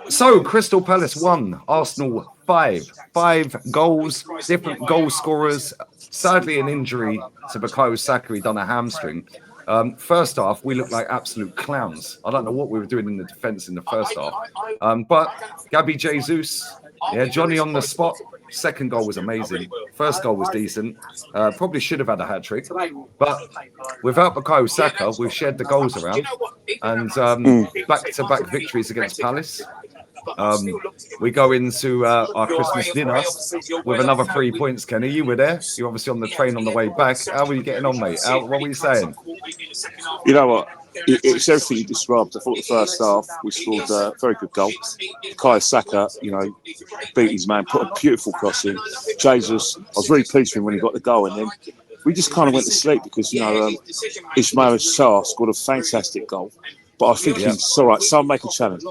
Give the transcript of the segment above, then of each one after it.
So Crystal Palace 1, Arsenal 5. 5 goals, different goal scorers. Sadly, an injury to Bukayo Saka. He done a hamstring. First half, we looked like absolute clowns. I don't know what we were doing in the defence in the first half. But Gabby Jesus, yeah, Johnny on the spot. Second goal was amazing. First goal was decent. Probably should have had a hat-trick. But without Bukayo Saka, we've shared the goals around. And back-to-back victories against Palace. We go into our Christmas dinner with another 3 points, Kenny. You were there. You're obviously on the train on the way back. How were you getting on, mate? What were you saying? You know what? It's everything you described. I thought the first half we scored a very good goal. Bukayo Saka, beat his man, put a beautiful cross in. Jesus, I was really pleased with him when he got the goal, and then we just kind of went to sleep because Ismail Sarr scored a fantastic goal. But I think it's all right. Someone make a challenge.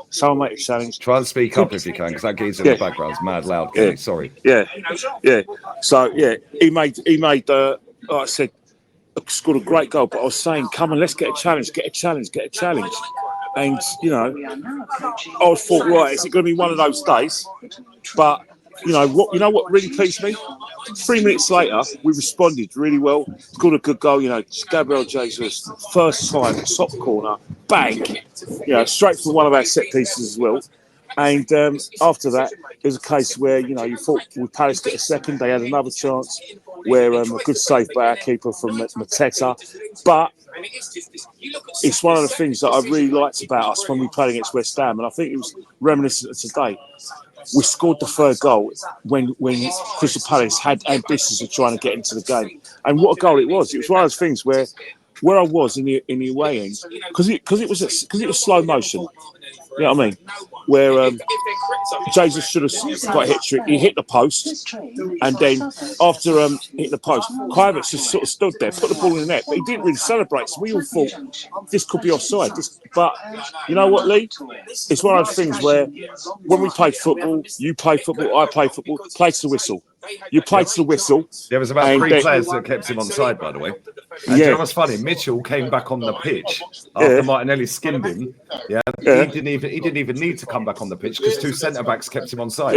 Try and speak up if you can, because that geezer in the background's mad loud, Kenny. Sorry. Yeah. So he made. Like I said, scored a great goal. But I was saying, come on, let's get a challenge. And I thought, right, is it going to be one of those days? But you know what really pleased me? 3 minutes later, we responded really well. Scored a good goal. Gabriel Jesus, first time, top corner, bang. Straight from one of our set pieces as well. And after that, it was a case where you thought with Palace get a second, they had another chance where a good save by our keeper from Mateta. But it's one of the things that I really liked about us when we played against West Ham, and I think it was reminiscent of today. We scored the third goal when Crystal Palace had ambitions of trying to get into the game, and what a goal it was! It was one of those things where I was in the away end because it was slow motion. You know what I mean? Where Jesus should have got a hit trick. He hit the post, and then after hitting the post, Kravitz just sort of stood there, put the ball in the net, but he didn't really celebrate. So we all thought this could be offside. But you know what, Lee? It's one of those things where when we played football, you play football, I play football, play to the whistle. You played to the whistle. There was about 3 players that kept him on side, by the way. And you know what's funny? Mitchell came back on the pitch after Martinelli skinned him. Yeah. He didn't even need to come back on the pitch because 2 centre backs kept him on side.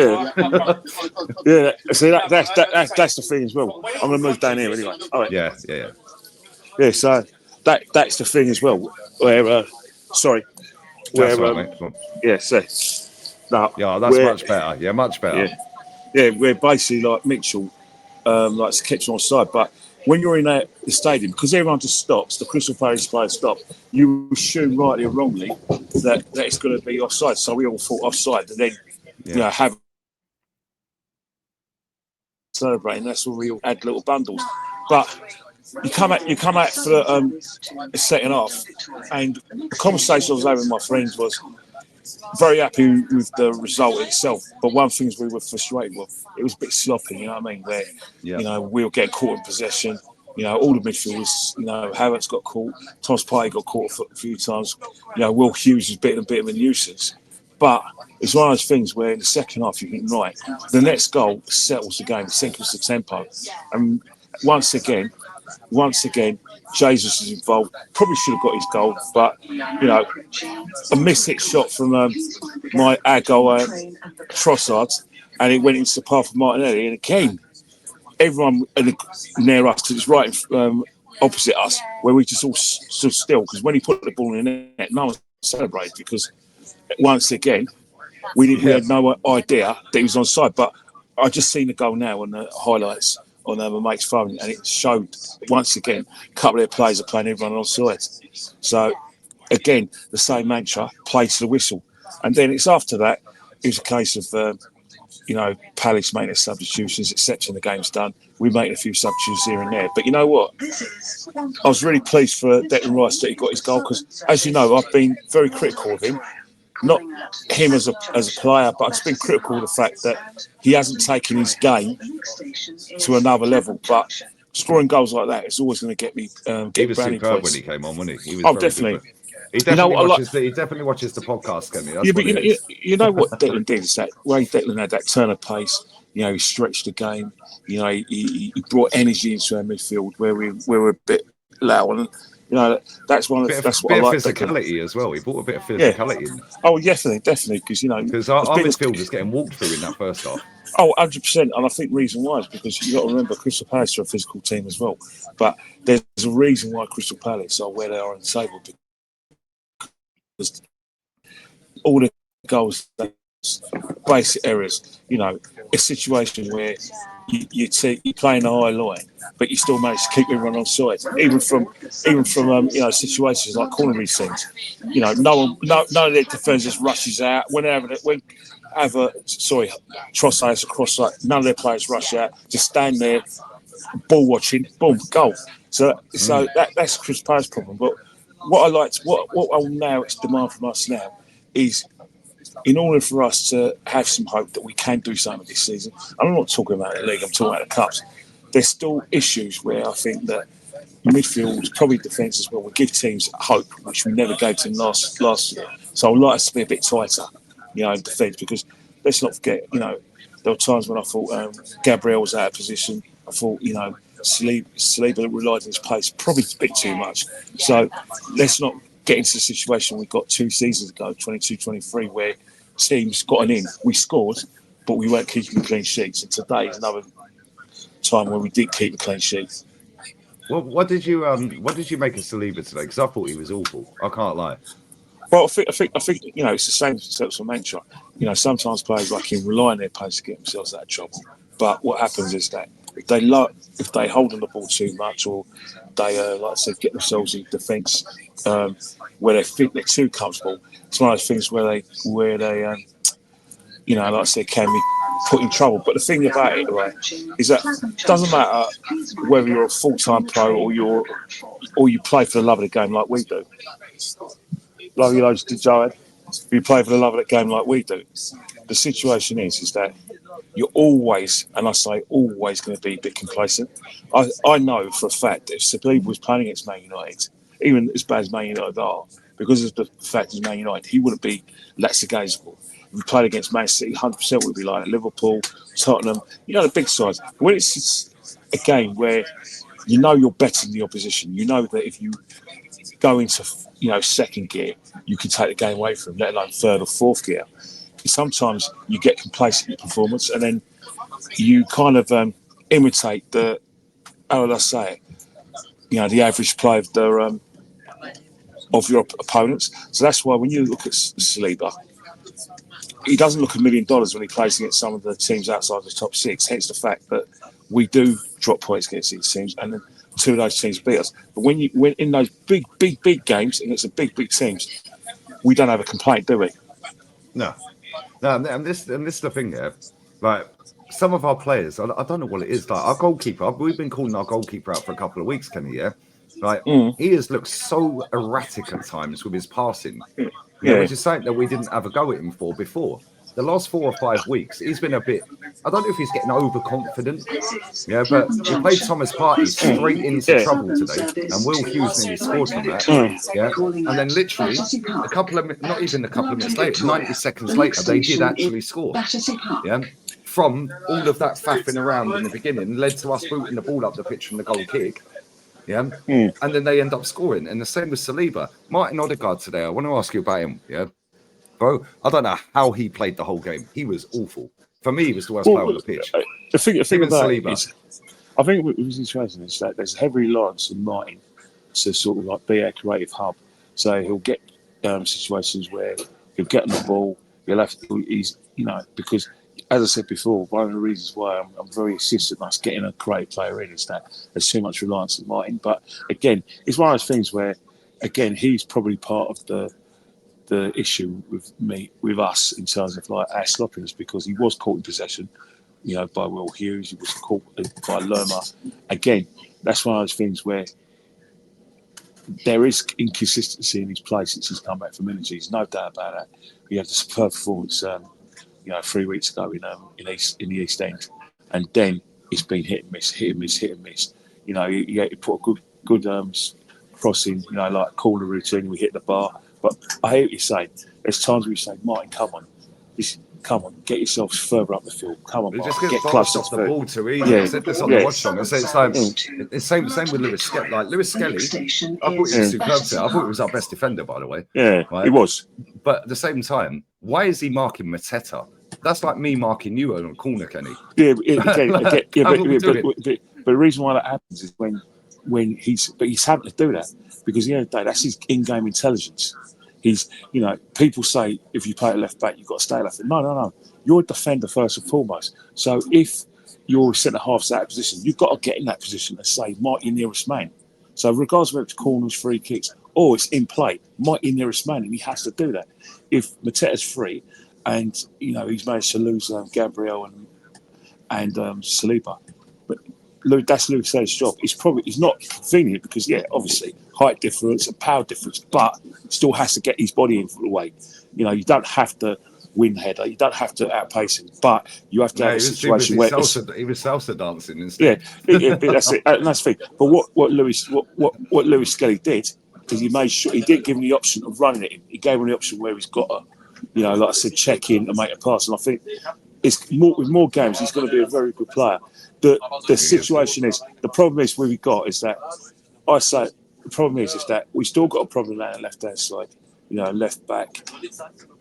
See, that's the thing as well. I'm going to move down here anyway. All right. Yeah. So that's the thing as well. Where sorry. That's right, mate. That's much better. Yeah, much better. Yeah, we're basically like Mitchell, kept on side. But when you're in the stadium, because everyone just stops, the Crystal Palace players stop, you assume rightly or wrongly that it's going to be offside. So we all thought offside, and then have celebrating. That's when we all had little bundles. But you come out for the second half, and the conversation I was having with my friends was very happy with the result itself, but one thing we were frustrated with, it was a bit sloppy, you know what I mean? Where, we were getting caught in possession, all the midfielders, Havertz got caught, Thomas Partey got caught a few times, Will Hughes was a bit of a nuisance. But it's one of those things where in the second half you think, right, the next goal settles the game, settles the tempo. And once again, Jesus is involved. Probably should have got his goal, but a missed shot from our goal, Trossard, and it went into the path of Martinelli. And again, everyone near us, because it's right opposite us, where we just all stood still. Because when he put the ball in the net, no one celebrated because once again, we had no idea that he was onside. But I just seen the goal now on the highlights on my mate's phone, and it showed once again a couple of players are playing everyone onside. So again, the same mantra: play to the whistle. And then it's after that, it was a case of Palace making their substitutions, etc. The game's done. We made a few substitutions here and there, but you know what? I was really pleased for Declan Rice that he got his goal because, as you know, I've been very critical of him. Not him as a player, but I've just been critical of the fact that he hasn't taken his game to another level. But scoring goals like that is always going to get me. He was superb when he came on, wasn't he? He was very definitely. Good. He definitely watches the podcast, Kenny. That's you know what Declan did is that way Declan had that turn of pace. He stretched the game. He brought energy into our midfield where we were a bit low. And You know, that's one of Bit that's of, what bit I of like. That physicality as well. He brought a bit of yeah. physicality in Oh, definitely, because because as our big as midfield was getting walked through in that first half. oh, 100%. And I think the reason why is because you got to remember Crystal Palace are a physical team as well. But there's a reason why Crystal Palace are where they are in the table, because all the goals, basic errors, a situation where you're playing a high line, but you still manage to keep everyone on side, even from situations like corner scenes. None of their defenders rushes out Trossard across, like none of their players rush out, just stand there, ball watching, boom, goal. That's Chris Payne's problem. But what I'll now demand from us now is, in order for us to have some hope that we can do something this season, I'm not talking about the league, I'm talking about the cups. There's still issues where I think that midfield, probably defence as well, will give teams hope, which we never gave to them last year. So I'd like us to be a bit tighter, in defence, because let's not forget, there were times when I thought Gabriel was out of position. I thought, Saliba relied on his pace probably a bit too much. So let's not get into the situation we got 2 seasons ago, 22-23, where teams got an in. We scored, but we weren't keeping clean sheets. And today is another time where we did keep a clean sheet. Well, what did you make of Saliba today? Because I thought he was awful. I can't lie. Well, I think it's the same as Mantra. Sometimes players like him rely on their pace to get themselves out of trouble. But what happens is that if they hold on the ball too much, or they like I said, get themselves in defence where they think they're too comfortable, it's one of those things where they like I said, can be put in trouble. But the thing about it, right, is that it doesn't matter whether you're a full-time pro or you play for the love of the game like we do. Like Joe, you play for the love of the game like we do. The situation is that you're always, and I say always, going to be a bit complacent. I know for a fact that if Saliba was playing against Man United, even as bad as Man United are, because of the fact he's Man United, he wouldn't be lackadaisical. If we played against Man City, 100% would be like Liverpool, Tottenham, the big sides. When it's a game where you're better than the opposition, you know that if you go into second gear, you can take the game away from them, let alone third or fourth gear. Sometimes you get complacent in your performance, and then you kind of imitate how would I say it? The average play of your opponents. So that's why when you look at Saliba, he doesn't look $1 million when he plays against some of the teams outside the top 6. Hence the fact that we do drop points against these teams, and then 2 of those teams beat us. But when in those big games against the big teams, we don't have a complaint, do we? No, and this is the thing there. Like some of our players, I don't know what it is. Like our goalkeeper, we've been calling our goalkeeper out for a couple of weeks, Kenny. Yeah, like he has looked so erratic at times with his passing. Which is something that we didn't have a go at him for before. The last 4 or 5 weeks, he's been a bit. I don't know if he's getting overconfident. Yeah, but we played Thomas Partey straight into trouble today, and Will Hughes nearly scored from that. Yeah, and then literally not even a couple of minutes later, 90 seconds later, they did actually score. Yeah, from all of that faffing around in the beginning, led to us booting the ball up the pitch from the goal kick. Yeah. And then they end up scoring. And the same with Saliba. Martin Odegaard today, I want to ask you about him. Yeah. Bro, I don't know how he played the whole game. He was awful. For me, he was the worst player on the pitch. The thing about it is, I think with the situation is that there's heavy reliance on Martin to sort of like be a creative hub. So he'll get situations where he'll get on the ball, because as I said before, one of the reasons why I'm very insistent on us getting a creative player in is that there's too much reliance on Martin. But again, it's one of those things where, again, he's probably part of the issue with us in terms of like our sloppiness, because he was caught in possession, by Will Hughes. He was caught by Lerma. Again, that's one of those things where there is inconsistency in his play since he's come back from injury. There's no doubt about that. We had the superb performance, 3 weeks ago in the East End, and then it's been hit and miss. He put a good crossing, like corner routine. We hit the bar, but I hear what you're saying. There's times we say, Martin, come on, come on, get yourselves further up the field. Come on, It Mark, just gets get boxed closer off to the the ball too easy. Yeah, I said this on the yeah. watch long. I said it's like it's same with Lewis Skelly. Like Lewis Skelly, I thought he was superb today. I thought he was our best defender, by the way. Yeah, right? he was. But at the same time, why is he marking Mateta? That's like me marking you on a corner, Kenny. Yeah, again, Like, yeah, what but, we doing? but the reason why that happens is when he's having to do that because at the end of the day, that's his in-game intelligence. He's, people say if you play at left back, you've got to stay left. No. You're a defender first and foremost. So if your centre half's out of position, you've got to get in that position and say, mark your nearest man. So regardless of whether it's corners, free kicks, or it's in play, mark your nearest man, and he has to do that. If Mateta's free, and he's managed to lose Gabriel and Saliba, but that's Lewis Kelly's job. He's not convenient because obviously height difference and power difference, but still has to get his body in for the way. You don't have to win header, you don't have to outpace him, but you have to have a situation where he was salsa dancing instead. That's it. And that's the thing. But what Lewis Skelly did is he made sure he didn't give him the option of running it in. He gave him the option where he's got to, like I said, check in and make a pass. And I think with more games, he's going to be a very good player. The situation is the problem is where we got is that the problem is that we still got a problem on the left hand side. Left back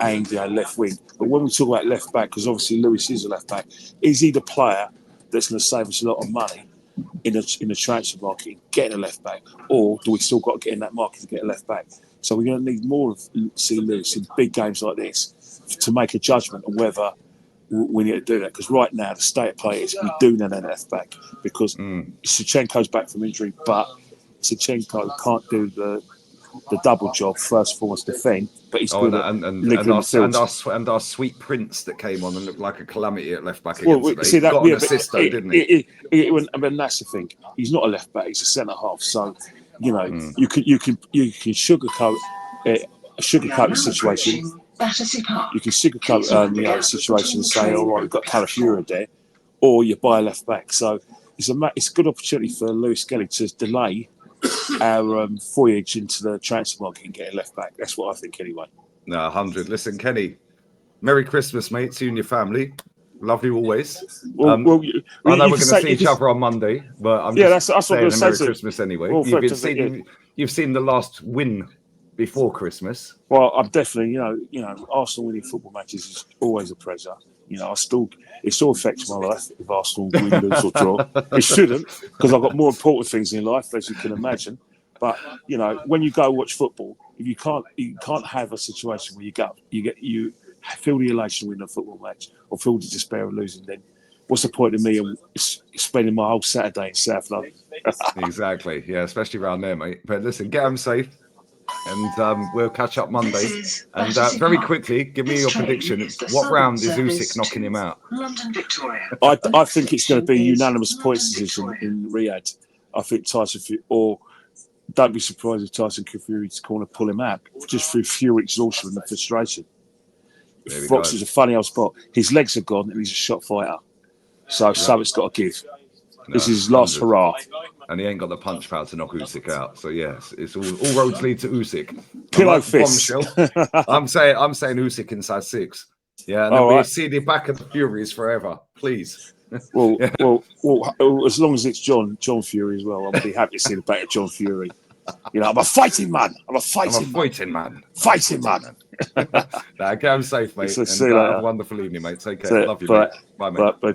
and left wing. But when we talk about left back, because obviously Lewis is a left back, is he the player that's going to save us a lot of money in the transfer market getting a left back, or do we still got to get in that market to get a left back? So we're going to need more of C. Lewis in big games like this to make a judgment on whether we need to do that. Because right now the state of play is we do need a left back because Shevchenko's back from injury, but Shevchenko can't do the double job, first and foremost defend, but he's good at and our sweet Prince that came on and looked like a calamity at left back against today. Got an assist though, didn't he? I mean, that's the thing. He's not a left back; he's a centre half. So, you can sugarcoat the situation. You can sugarcoat the situation and say, "All right, we've got Calafiori there," or you buy a left back. So it's a good opportunity for Lewis Skelly to delay our voyage into the transfer market and get a left back. That's what I think anyway. No, 100. Listen, Kenny, Merry Christmas, mate, to you and your family. Love you always. I know we're going to see each other on Monday, but I'm just that's what I'm saying Merry Christmas anyway. You've seen the last win before Christmas. Well, I'm definitely, Arsenal winning football matches is always a pleasure. It still affects my life if Arsenal win, lose or draw. It shouldn't, because I've got more important things in life, as you can imagine. But when you go watch football, if you can't have a situation where you feel the elation winning a football match or feel the despair of losing, then what's the point of me spending my whole Saturday in South London? Exactly, yeah, especially around there, mate. But listen, get them safe. And we'll catch up Monday. And very quickly, give me your prediction. What round is Usyk knocking him out? London, Victoria. I think it's going to be unanimous points decision in Riyadh. I think Tyson Fury, or don't be surprised if Tyson Fury's going to pull him out just through pure exhaustion and frustration. Fox is a funny old spot. His legs are gone and he's a shot fighter. So something's got to give. This is his last hurrah. And he ain't got the punch power to knock Usyk out. So yes, it's all roads lead to Usyk. Pillow fist. I'm saying Usyk inside 6. Yeah, and then we see the back of the Furies forever, please. Well, as long as it's John Fury as well, I'll be happy to see the back of John Fury. I'm a fighting man. Fighting man. Get him safe, mate. See you later. Have a wonderful evening, mate. Take care. Love you, mate. Bye, mate. Bye.